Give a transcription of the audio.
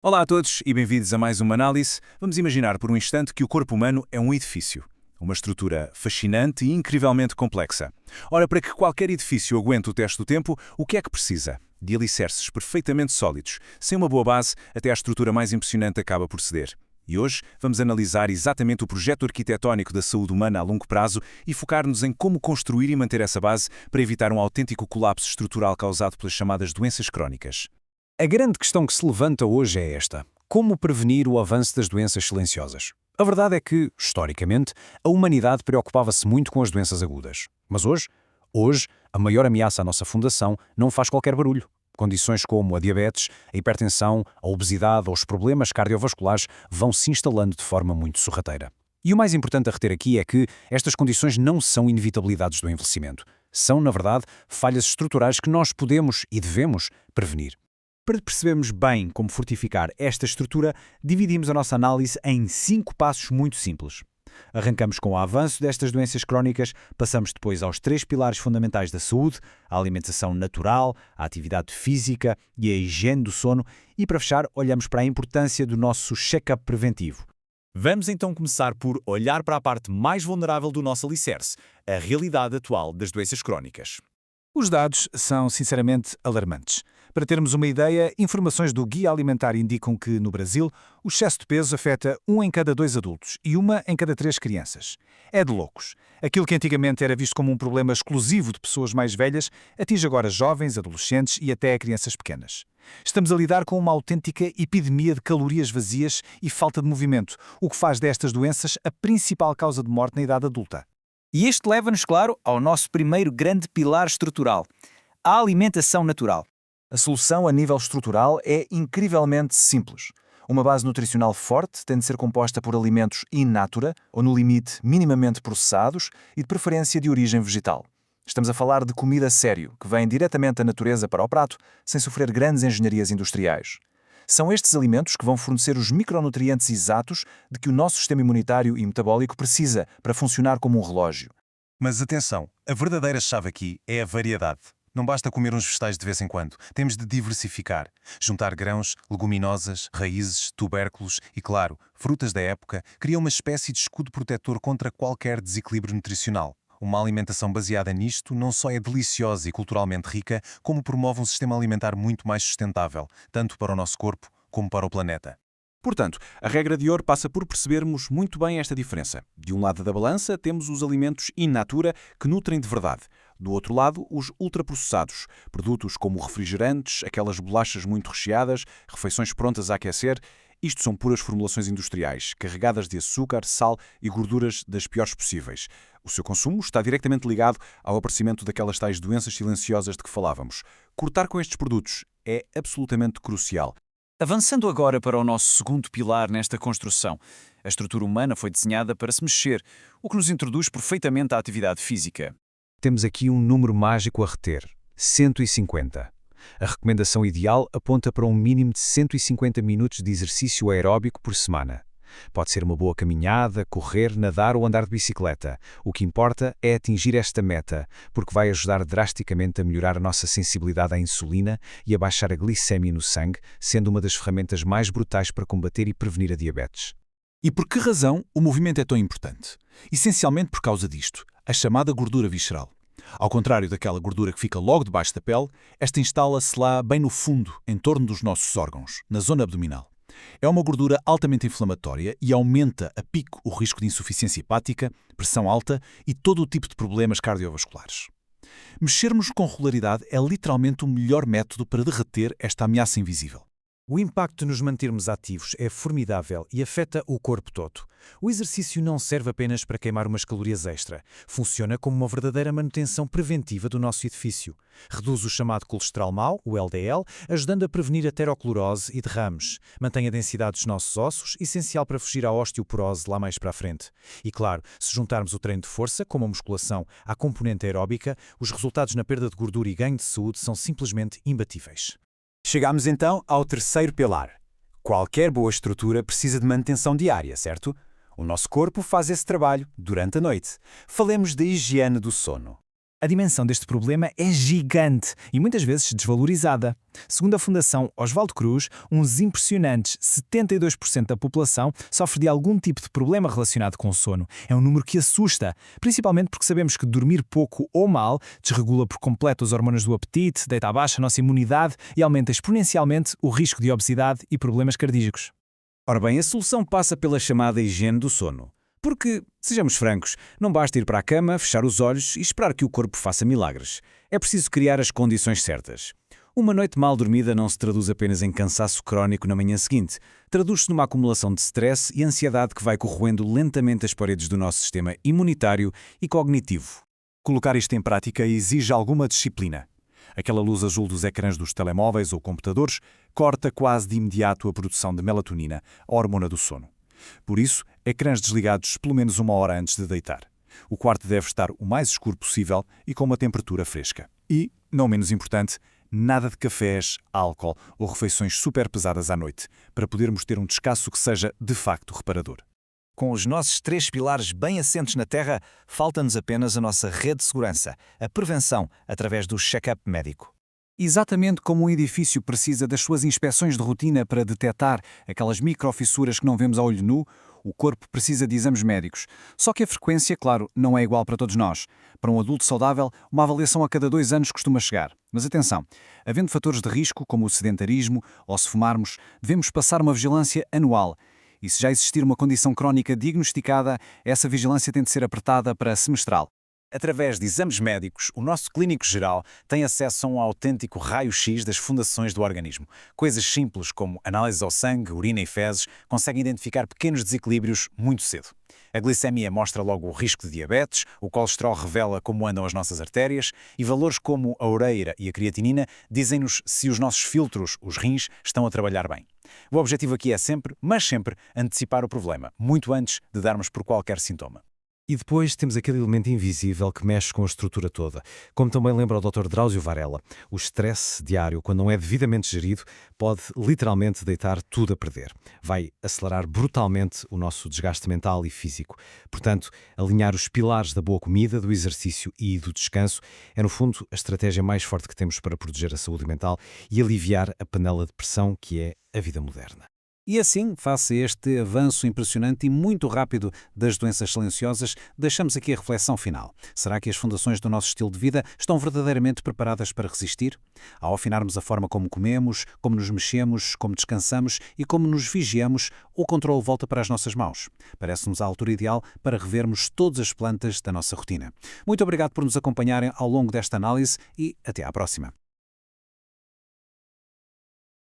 Olá a todos e bem-vindos a mais uma análise. Vamos imaginar por um instante que o corpo humano é um edifício. Uma estrutura fascinante e incrivelmente complexa. Ora, para que qualquer edifício aguente o teste do tempo, o que é que precisa? De alicerces perfeitamente sólidos. Sem uma boa base, até a estrutura mais impressionante acaba por ceder. E hoje vamos analisar exatamente o projeto arquitetónico da saúde humana a longo prazo e focar-nos em como construir e manter essa base para evitar um autêntico colapso estrutural causado pelas chamadas doenças crónicas. A grande questão que se levanta hoje é esta: como prevenir o avanço das doenças silenciosas? A verdade é que, historicamente, a humanidade preocupava-se muito com as doenças agudas. Mas hoje, a maior ameaça à nossa fundação não faz qualquer barulho. Condições como a diabetes, a hipertensão, a obesidade ou os problemas cardiovasculares vão se instalando de forma muito sorrateira. E o mais importante a reter aqui é que estas condições não são inevitabilidades do envelhecimento. São, na verdade, falhas estruturais que nós podemos e devemos prevenir. Para percebermos bem como fortificar esta estrutura, dividimos a nossa análise em 5 passos muito simples. Arrancamos com o avanço destas doenças crónicas, passamos depois aos 3 pilares fundamentais da saúde: a alimentação natural, a atividade física e a higiene do sono, e para fechar, olhamos para a importância do nosso check-up preventivo. Vamos então começar por olhar para a parte mais vulnerável do nosso alicerce, a realidade atual das doenças crónicas. Os dados são sinceramente alarmantes. Para termos uma ideia, informações do Guia Alimentar indicam que, no Brasil, o excesso de peso afeta 1 em cada 2 adultos e 1 em cada 3 crianças. É de loucos. Aquilo que antigamente era visto como um problema exclusivo de pessoas mais velhas, atinge agora jovens, adolescentes e até crianças pequenas. Estamos a lidar com uma autêntica epidemia de calorias vazias e falta de movimento, o que faz destas doenças a principal causa de morte na idade adulta. E isto leva-nos, claro, ao nosso primeiro grande pilar estrutural: a alimentação natural. A solução a nível estrutural é incrivelmente simples. Uma base nutricional forte tem de ser composta por alimentos in natura, ou no limite minimamente processados, e de preferência de origem vegetal. Estamos a falar de comida a sério, que vem diretamente da natureza para o prato, sem sofrer grandes engenharias industriais. São estes alimentos que vão fornecer os micronutrientes exatos de que o nosso sistema imunitário e metabólico precisa para funcionar como um relógio. Mas atenção, a verdadeira chave aqui é a variedade. Não basta comer uns vegetais de vez em quando, temos de diversificar. Juntar grãos, leguminosas, raízes, tubérculos e, claro, frutas da época cria uma espécie de escudo protetor contra qualquer desequilíbrio nutricional. Uma alimentação baseada nisto não só é deliciosa e culturalmente rica, como promove um sistema alimentar muito mais sustentável, tanto para o nosso corpo como para o planeta. Portanto, a regra de ouro passa por percebermos muito bem esta diferença. De um lado da balança, temos os alimentos in natura que nutrem de verdade. Do outro lado, os ultraprocessados, produtos como refrigerantes, aquelas bolachas muito recheadas, refeições prontas a aquecer. Isto são puras formulações industriais, carregadas de açúcar, sal e gorduras das piores possíveis. O seu consumo está diretamente ligado ao aparecimento daquelas tais doenças silenciosas de que falávamos. Cortar com estes produtos é absolutamente crucial. Avançando agora para o nosso segundo pilar nesta construção, a estrutura humana foi desenhada para se mexer, o que nos introduz perfeitamente à atividade física. Temos aqui um número mágico a reter: 150. A recomendação ideal aponta para um mínimo de 150 minutos de exercício aeróbico por semana. Pode ser uma boa caminhada, correr, nadar ou andar de bicicleta. O que importa é atingir esta meta, porque vai ajudar drasticamente a melhorar a nossa sensibilidade à insulina e a baixar a glicemia no sangue, sendo uma das ferramentas mais brutais para combater e prevenir a diabetes. E por que razão o movimento é tão importante? Essencialmente por causa disto, a chamada gordura visceral. Ao contrário daquela gordura que fica logo debaixo da pele, esta instala-se lá bem no fundo, em torno dos nossos órgãos, na zona abdominal. É uma gordura altamente inflamatória e aumenta a pico o risco de insuficiência hepática, pressão alta e todo o tipo de problemas cardiovasculares. Mexermos com regularidade é literalmente o melhor método para derreter esta ameaça invisível. O impacto de nos mantermos ativos é formidável e afeta o corpo todo. O exercício não serve apenas para queimar umas calorias extra. Funciona como uma verdadeira manutenção preventiva do nosso edifício. Reduz o chamado colesterol mau, o LDL, ajudando a prevenir aterosclerose e derrames. Mantém a densidade dos nossos ossos, essencial para fugir à osteoporose lá mais para a frente. E claro, se juntarmos o treino de força, como a musculação, à componente aeróbica, os resultados na perda de gordura e ganho de saúde são simplesmente imbatíveis. Chegamos então ao terceiro pilar. Qualquer boa estrutura precisa de manutenção diária, certo? O nosso corpo faz esse trabalho durante a noite. Falemos da higiene do sono. A dimensão deste problema é gigante e muitas vezes desvalorizada. Segundo a Fundação Osvaldo Cruz, uns impressionantes 72% da população sofre de algum tipo de problema relacionado com o sono. É um número que assusta, principalmente porque sabemos que dormir pouco ou mal desregula por completo as hormonas do apetite, deita abaixo a nossa imunidade e aumenta exponencialmente o risco de obesidade e problemas cardíacos. Ora bem, a solução passa pela chamada higiene do sono. Porque, sejamos francos, não basta ir para a cama, fechar os olhos e esperar que o corpo faça milagres. É preciso criar as condições certas. Uma noite mal dormida não se traduz apenas em cansaço crónico na manhã seguinte. Traduz-se numa acumulação de stress e ansiedade que vai corroendo lentamente as paredes do nosso sistema imunitário e cognitivo. Colocar isto em prática exige alguma disciplina. Aquela luz azul dos ecrãs dos telemóveis ou computadores corta quase de imediato a produção de melatonina, a hormona do sono. Por isso, ecrãs desligados pelo menos 1 hora antes de deitar. O quarto deve estar o mais escuro possível e com uma temperatura fresca. E, não menos importante, nada de cafés, álcool ou refeições super pesadas à noite, para podermos ter um descanso que seja de facto reparador. Com os nossos 3 pilares bem assentes na terra, falta-nos apenas a nossa rede de segurança, a prevenção através do check-up médico. Exatamente como um edifício precisa das suas inspeções de rotina para detectar aquelas microfissuras que não vemos a olho nu, o corpo precisa de exames médicos. Só que a frequência, claro, não é igual para todos nós. Para um adulto saudável, uma avaliação a cada 2 anos costuma chegar. Mas atenção, havendo fatores de risco, como o sedentarismo ou se fumarmos, devemos passar uma vigilância anual. E se já existir uma condição crónica diagnosticada, essa vigilância tem de ser apertada para semestral. Através de exames médicos, o nosso clínico geral tem acesso a um autêntico raio-x das fundações do organismo. Coisas simples como análises ao sangue, urina e fezes conseguem identificar pequenos desequilíbrios muito cedo. A glicemia mostra logo o risco de diabetes, o colesterol revela como andam as nossas artérias e valores como a ureira e a creatinina dizem-nos se os nossos filtros, os rins, estão a trabalhar bem. O objetivo aqui é sempre, mas sempre, antecipar o problema, muito antes de darmos por qualquer sintoma. E depois temos aquele elemento invisível que mexe com a estrutura toda. Como também lembra o Dr. Drauzio Varela, o stress diário, quando não é devidamente gerido, pode literalmente deitar tudo a perder. Vai acelerar brutalmente o nosso desgaste mental e físico. Portanto, alinhar os pilares da boa comida, do exercício e do descanso é, no fundo, a estratégia mais forte que temos para proteger a saúde mental e aliviar a panela de pressão que é a vida moderna. E assim, face a este avanço impressionante e muito rápido das doenças silenciosas, deixamos aqui a reflexão final. Será que as fundações do nosso estilo de vida estão verdadeiramente preparadas para resistir? Ao afinarmos a forma como comemos, como nos mexemos, como descansamos e como nos vigiamos, o controle volta para as nossas mãos. Parece-nos a altura ideal para revermos todas as plantas da nossa rotina. Muito obrigado por nos acompanharem ao longo desta análise e até à próxima.